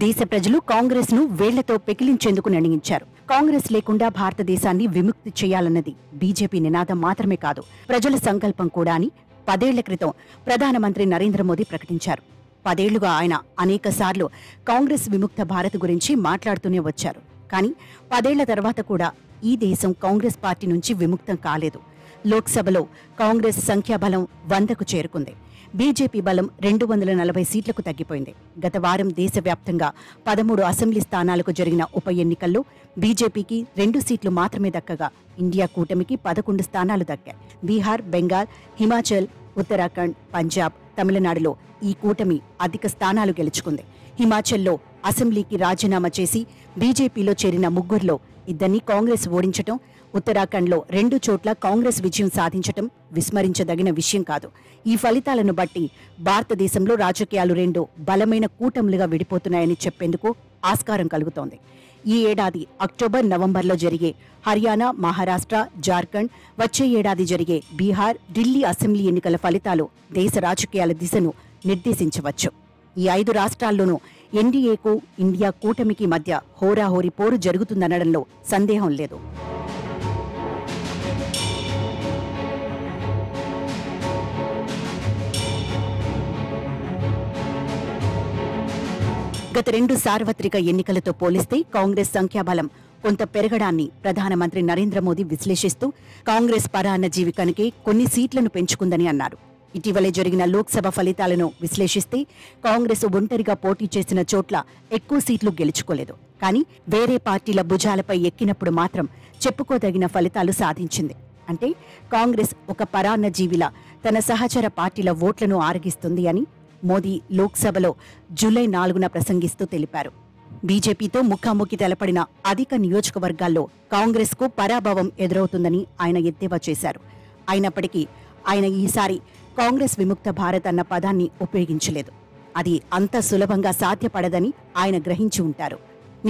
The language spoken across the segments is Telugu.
దేశ ప్రజలు కాంగ్రెస్ ను వేళ్లతో పెకిలించేందుకు నిర్ణయించారు. కాంగ్రెస్ లేకుండా భారతదేశాన్ని విముక్తి చేయాలన్నది బీజేపీ నినాదం మాత్రమే కాదు, ప్రజల సంకల్పం కూడా అని 10 ఏళ్ల క్రితం ప్రధానమంత్రి నరేంద్ర మోదీ ప్రకటించారు. 10 ఏళ్లుగా ఆయన అనేకసార్లు కాంగ్రెస్ విముక్త భారత్ గురించి మాట్లాడుతూనే వచ్చారు. కానీ 10 ఏళ్ల తర్వాత కూడా ఈ దేశం కాంగ్రెస్ పార్టీ నుంచి విముక్తం కాలేదు. లోక్సభలో కాంగ్రెస్ సంఖ్యాబలం 100కు చేరుకుంది. బీజేపీ బలం 240 సీట్లకు తగ్గిపోయింది. గత వారం దేశవ్యాప్తంగా 13 అసెంబ్లీ స్థానాలకు జరిగిన ఉప ఎన్నికల్లో బీజేపీకి 2 సీట్లు మాత్రమే దక్కగా ఇండియా కూటమికి 11 స్థానాలు దక్కాయి. బీహార్, బెంగాల్, హిమాచల్, ఉత్తరాఖండ్, పంజాబ్, తమిళనాడులో ఈ కూటమి అధిక స్థానాలు గెలుచుకుంది. హిమాచల్లో అసెంబ్లీకి రాజీనామా చేసి బీజేపీలో చేరిన 3లో 2 కాంగ్రెస్ ఓడించటం, ఉత్తరాఖండ్లో 2 చోట్ల కాంగ్రెస్ విజయం సాధించటం విస్మరించదగిన విషయం కాదు. ఈ ఫలితాలను బట్టి భారతదేశంలో రాజకీయాలు 2 బలమైన కూటములుగా విడిపోతున్నాయని చెప్పేందుకు ఆస్కారం కలుగుతోంది. ఈ ఏడాది అక్టోబర్, నవంబర్లో జరిగే హర్యానా, మహారాష్ట్ర, జార్ఖండ్, వచ్చే ఏడాది జరిగే బీహార్, ఢిల్లీ అసెంబ్లీ ఎన్నికల ఫలితాలు దేశ రాజకీయాల దిశను నిర్దేశించవచ్చు. ఈ 5 రాష్ట్రాల్లోనూ ఎన్డీఏకు, ఇండియా కూటమికి మధ్య హోరాహోరీ పోరు జరుగుతుందనడంలో సందేహం లేదు. గత 2 సార్వత్రిక ఎన్నికలతో పోలిస్తే కాంగ్రెస్ సంఖ్యాబలం కొంత పెరగడాన్ని ప్రధానమంత్రి నరేంద్ర మోదీ విశ్లేషిస్తూ కాంగ్రెస్ పరాన్న జీవికానికి కొన్ని సీట్లను పెంచుకుందని అన్నారు. ఇటీవలే జరిగిన లోక్సభ ఫలితాలను విశ్లేషిస్తే కాంగ్రెస్ ఒంటరిగా పోటీ చేసిన చోట్ల ఎక్కువ సీట్లు గెలుచుకోలేదు. కానీ వేరే పార్టీల భుజాలపై ఎక్కినప్పుడు మాత్రం చెప్పుకోదగిన ఫలితాలు సాధించింది. అంటే కాంగ్రెస్ ఒక పరాన్న జీవిలా తన సహచర పార్టీల ఓట్లను ఆరగిస్తుంది అని మోదీ లోక్సభలో జూలై 4న ప్రసంగిస్తూ తెలిపారు. బీజేపీతో ముఖాముఖి తెలపడిన అధిక నియోజకవర్గాల్లో కాంగ్రెస్కు పరాభవం ఎదురవుతుందని ఆయన ఎద్దేవా చేశారు. అయినప్పటికీ ఆయన ఈసారి కాంగ్రెస్ విముక్త భారత్ అన్న పదాన్ని ఉపయోగించలేదు. అది అంత సులభంగా సాధ్యపడదని ఆయన గ్రహించి ఉంటారు.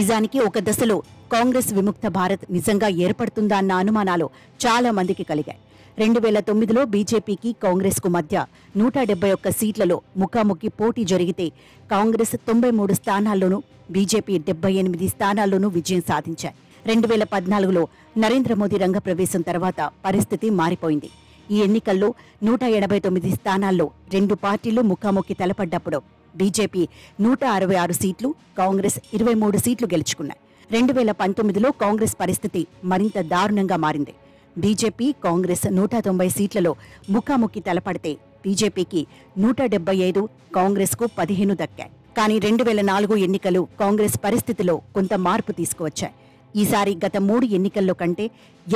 నిజానికి ఒక దశలో కాంగ్రెస్ విముక్త భారత్ నిజంగా ఏర్పడుతుందా అన్న అనుమానాలు చాలా మందికి కలిగాయి. 2009లో బీజేపీకి కాంగ్రెస్కు మధ్య 171 సీట్లలో ముఖాముఖి పోటీ జరిగితే కాంగ్రెస్ 93 స్థానాల్లోనూ, బీజేపీ 78 స్థానాల్లోనూ విజయం సాధించాయి. 2014లో నరేంద్ర మోదీ రంగప్రవేశం తర్వాత పరిస్థితి మారిపోయింది. ఈ ఎన్నికల్లో 189 స్థానాల్లో 2 పార్టీలు ముఖాముఖి తలపడ్డప్పుడు బీజేపీ 166 సీట్లు, కాంగ్రెస్ 23 సీట్లు గెలుచుకున్నాయి. 2019లో కాంగ్రెస్ పరిస్థితి మరింత దారుణంగా మారింది. బీజేపీ, కాంగ్రెస్ 190 సీట్లలో ముఖాముఖి తలపడితే బీజేపీకి 175, కాంగ్రెస్కు 15 దక్కాయి. కానీ 2004 ఎన్నికలు కాంగ్రెస్ పరిస్థితిలో కొంత మార్పు తీసుకువచ్చాయి. ఈసారి గత 3 ఎన్నికల్లో కంటే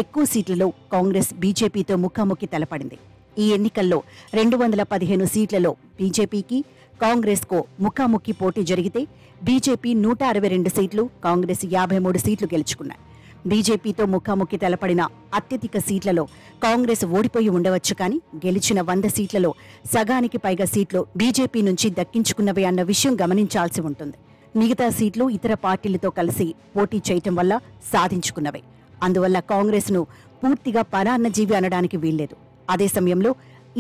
ఎక్కువ సీట్లలో కాంగ్రెస్ బీజేపీతో ముఖాముఖి తలపడింది. ఈ ఎన్నికల్లో 215 సీట్లలో బీజేపీకి, కాంగ్రెస్కు ముఖాముఖి పోటీ జరిగితే బీజేపీ 162 సీట్లు, కాంగ్రెస్ 53 సీట్లు గెలుచుకున్నాయి. బీజేపీతో ముఖాముఖి తలపడిన అత్యధిక సీట్లలో కాంగ్రెస్ ఓడిపోయి ఉండవచ్చు. కానీ గెలిచిన 100 సీట్లలో సగానికి పైగా సీట్లు బీజేపీ నుంచి దక్కించుకున్నవే అన్న విషయం గమనించాల్సి ఉంటుంది. మిగతా సీట్లు ఇతర పార్టీలతో కలిసి పోటీ చేయటం వల్ల సాధించుకున్నవే. అందువల్ల కాంగ్రెస్ను పూర్తిగా పరాన్నజీవి అనడానికి వీల్లేదు. అదే సమయంలో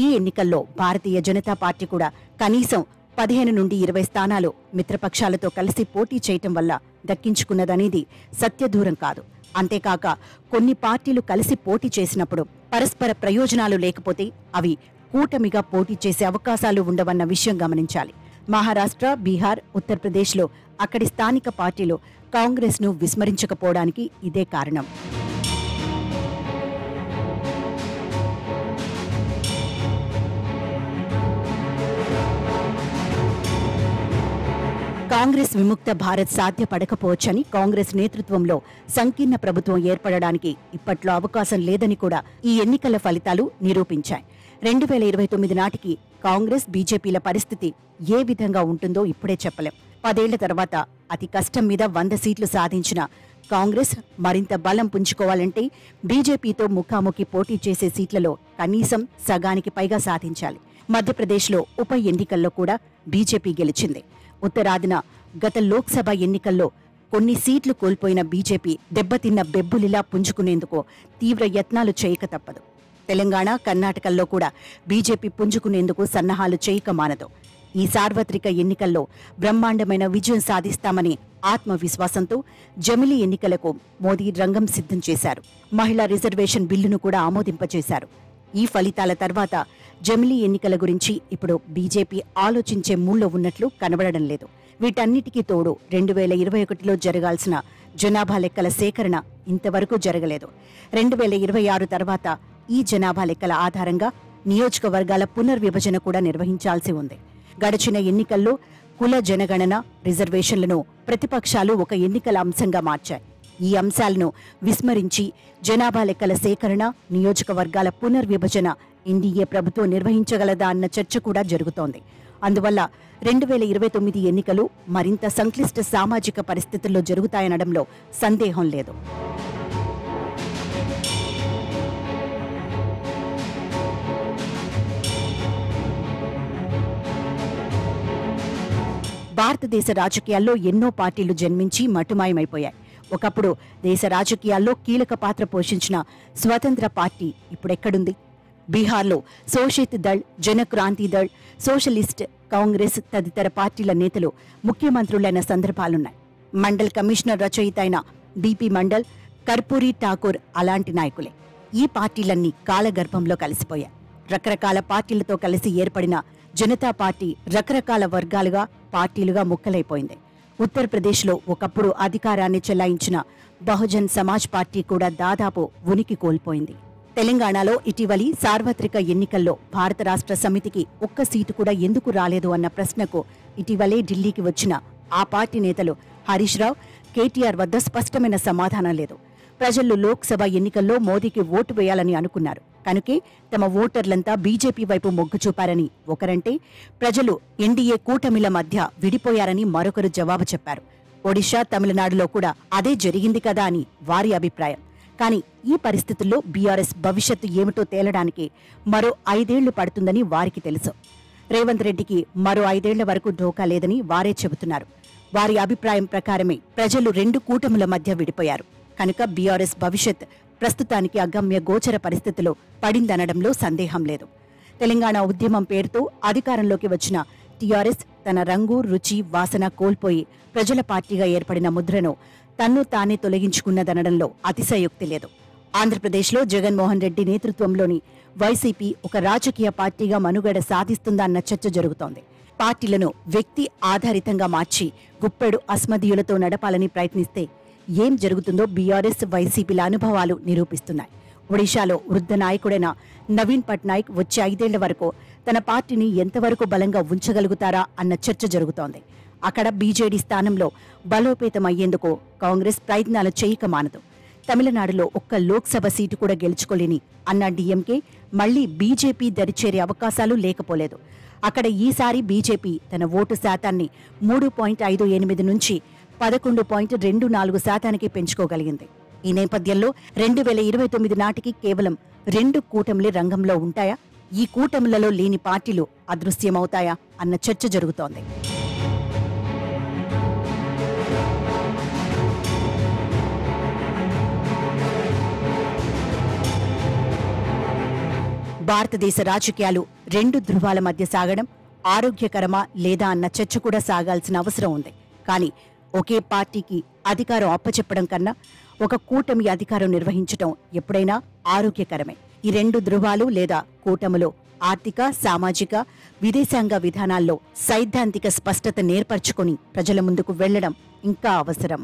ఈ ఎన్నికల్లో భారతీయ జనతా పార్టీ కూడా కనీసం 15 నుండి 20 స్థానాలు మిత్రపక్షాలతో కలిసి పోటీ చేయటం వల్ల దక్కించుకున్నదనేది సత్యదూరం కాదు. అంతేకాక కొన్ని పార్టీలు కలిసి పోటీ చేసినప్పుడు పరస్పర ప్రయోజనాలు లేకపోతే అవి కూటమిగా పోటీ చేసే అవకాశాలు ఉండవన్న విషయం గమనించాలి. మహారాష్ట్ర, బీహార్, ఉత్తరప్రదేశ్లో అక్కడి స్థానిక పార్టీలు కాంగ్రెస్ను విస్మరించకపోవడానికి ఇదే కారణం. కాంగ్రెస్ విముక్త భారత్ సాధ్యపడకపోవచ్చని కాంగ్రెస్ నేతృత్వంలో సంకీర్ణ ప్రభుత్వం ఏర్పడడానికి ఇప్పట్లో అవకాశం లేదని కూడా ఈ ఎన్నికల ఫలితాలు నిరూపించాయి. 2029 నాటికి కాంగ్రెస్, బీజేపీల పరిస్థితి ఏ విధంగా ఉంటుందో ఇప్పుడే చెప్పలేం. 10 ఏళ్ల తర్వాత అతి కష్టం మీద 100 సీట్లు సాధించిన కాంగ్రెస్ మరింత బలం పుంజుకోవాలంటే బీజేపీతో ముఖాముఖి పోటీ చేసే సీట్లలో కనీసం సగానికి పైగా సాధించాలి. మధ్యప్రదేశ్లో ఉప ఎన్నికల్లో కూడా బీజేపీ గెలిచింది. ఉత్తరాదిన గత లోక్సభ ఎన్నికల్లో కొన్ని సీట్లు కోల్పోయిన బీజేపీ దెబ్బతిన్న బెబ్బులిలా పుంజుకునేందుకు తీవ్ర యత్నాలు చేయక తప్పదు. తెలంగాణ, కర్ణాటకల్లో కూడా బీజేపీ పుంజుకునేందుకు సన్నాహాలు చేయక మానదు. ఈ సార్వత్రిక ఎన్నికల్లో బ్రహ్మాండమైన విజయం సాధిస్తామనే ఆత్మవిశ్వాసంతో జమిలీ ఎన్నికలకు మోదీ రంగం సిద్ధం చేశారు. మహిళా రిజర్వేషన్ బిల్లును కూడా ఆమోదింపచేశారు. ఈ ఫలితాల తర్వాత జమిలీ ఎన్నికల గురించి ఇప్పుడు బీజేపీ ఆలోచించే మూడ్లో ఉన్నట్లు కనబడడం లేదు. వీటన్నిటికీ తోడు 2021లో జరగాల్సిన జనాభా లెక్కల సేకరణ ఇంతవరకు జరగలేదు. 2026 తర్వాత ఈ జనాభా లెక్కల ఆధారంగా నియోజకవర్గాల పునర్విభజన కూడా నిర్వహించాల్సి ఉంది. గడిచిన ఎన్నికల్లో కుల జనగణన, రిజర్వేషన్లను ప్రతిపక్షాలు ఒక ఎన్నికల అంశంగా మార్చాయి. ఈ అంశాలను విస్మరించి జనాభా లెక్కల సేకరణ, నియోజకవర్గాల పునర్విభజన ఎన్డీఏ ప్రభుత్వం నిర్వహించగలదా అన్న చర్చ కూడా జరుగుతోంది. అందువల్ల 2029 ఎన్నికలు మరింత సంక్లిష్ట సామాజిక పరిస్థితుల్లో జరుగుతాయనడంలో సందేహం లేదు. భారతదేశ రాజకీయాల్లో ఎన్నో పార్టీలు జన్మించి మటుమాయమైపోయాయి. ఒకప్పుడు దేశ రాజకీయాల్లో కీలక పాత్ర పోషించిన స్వతంత్ర పార్టీ ఇప్పుడెక్కడుంది? బీహార్లో సోషిత్ దళ్, జనక్రాంతి దళ్, సోషలిస్ట్, కాంగ్రెస్ తదితర పార్టీల నేతలు ముఖ్యమంత్రులైన సందర్భాలున్నాయి. మండల్ కమిషనర్ రచయిత అయిన బీపీ మండల్, కర్పూరి ఠాకూర్ అలాంటి నాయకులే. ఈ పార్టీలన్నీ కాలగర్భంలో కలిసిపోయాయి. రకరకాల పార్టీలతో కలిసి ఏర్పడిన జనతా పార్టీ రకరకాల వర్గాలుగా, పార్టీలుగా ముక్కలైపోయింది. ఉత్తరప్రదేశ్లో ఒకప్పుడు అధికారాన్ని చెలాయించిన బహుజన్ సమాజ్ పార్టీ కూడా దాదాపు ఉనికి కోల్పోయింది. తెలంగాణలో ఇటీవలి సార్వత్రిక ఎన్నికల్లో భారత రాష్ట్ర సమితికి ఒక్క సీటు కూడా ఎందుకు రాలేదు అన్న ప్రశ్నకు ఇటీవలే ఢిల్లీకి వచ్చిన ఆ పార్టీ నేతలు హరీష్ రావు, కేటీఆర్ వద్ద స్పష్టమైన సమాధానం లేదు. ప్రజలు లోక్సభ ఎన్నికల్లో మోదీకి ఓటు వేయాలని అనుకున్నారు. కనుకే తమ ఓటర్లంతా బీజేపీ వైపు మొగ్గు చూపారని ఒకరంటే, ప్రజలు ఎన్డీఏ కూటమిల మధ్య విడిపోయారని మరొకరు జవాబు చెప్పారు. ఒడిషా, తమిళనాడులో కూడా అదే జరిగింది కదా అని వారి అభిప్రాయం. కానీ ఈ పరిస్థితుల్లో బీఆర్ఎస్ భవిష్యత్తు ఏమిటో తేలడానికి మరో 5 ఏళ్లు పడుతుందని వారికి తెలుసు. రేవంత్ రెడ్డికి మరో 5 ఏళ్ల వరకు ఢోకా లేదని వారే చెబుతున్నారు. వారి అభిప్రాయం ప్రకారమే ప్రజలు 2 కూటముల మధ్య విడిపోయారు. కనుక బీఆర్ఎస్ భవిష్యత్ ప్రస్తుతానికి అగమ్య గోచర పరిస్థితిలో పడిందనడంలో సందేహం లేదు. తెలంగాణ ఉద్యమం పేరుతో అధికారంలోకి వచ్చిన టీఆర్ఎస్ తన రంగు, రుచి, వాసన కోల్పోయి ప్రజల పార్టీగా ఏర్పడిన ముద్రను తన్ను తానే తొలగించుకున్నదనడంలో అతిశయోక్తి లేదు. ఆంధ్రప్రదేశ్లో జగన్మోహన్ రెడ్డి నేతృత్వంలోని వైసీపీ ఒక రాజకీయ పార్టీగా మనుగడ సాధిస్తుందా అన్న చర్చ జరుగుతోంది. పార్టీలను వ్యక్తి ఆధారితంగా మార్చి గుప్పెడు అస్మదీయులతో నడపాలని ప్రయత్నిస్తే ఏం జరుగుతుందో బీఆర్ఎస్, వైసీపీల అనుభవాలు నిరూపిస్తున్నాయి. ఒడిశాలో వృద్ధ నాయకుడైన నవీన్ పట్నాయక్ వచ్చే 5 ఏళ్ల వరకు తన పార్టీని ఎంతవరకు బలంగా ఉంచగలుగుతారా అన్న చర్చ జరుగుతోంది. అక్కడ బీజేడీ స్థానంలో బలోపేతమయ్యేందుకు కాంగ్రెస్ ప్రయత్నాలు చేయక మానదు. తమిళనాడులో ఒక్క లోక్సభ సీటు కూడా గెలుచుకోలేని అన్నా డీఎంకే మళ్లీ బీజేపీ దరిచేరే అవకాశాలు లేకపోలేదు. అక్కడ ఈసారి బీజేపీ తన ఓటు శాతాన్ని 3.58 నుంచి 11.24% పెంచుకోగలిగింది. ఈ నేపథ్యంలో 2029 నాటికి కేవలం 2 కూటములే రంగంలో ఉంటాయా? ఈ కూటములలో లేని పార్టీలు అదృశ్యమవుతాయా అన్న చర్చ జరుగుతోంది. భారతదేశ రాజకీయాలు 2 ధృవాల మధ్య సాగడం ఆరోగ్యకరమా లేదా అన్న చర్చ కూడా సాగాల్సిన అవసరం ఉంది. కానీ ఒకే పార్టీకి అధికారం అప్పచెప్పడం కన్నా ఒక కూటమి అధికారం నిర్వహించడం ఎప్పుడైనా ఆరోగ్యకరమే. ఈ 2 ధృవాలు లేదా కూటములో ఆర్థిక, సామాజిక, విదేశాంగ విధానాల్లో సైద్ధాంతిక స్పష్టత నేర్పరచుకొని ప్రజల ముందుకు వెళ్లడం ఇంకా అవసరం.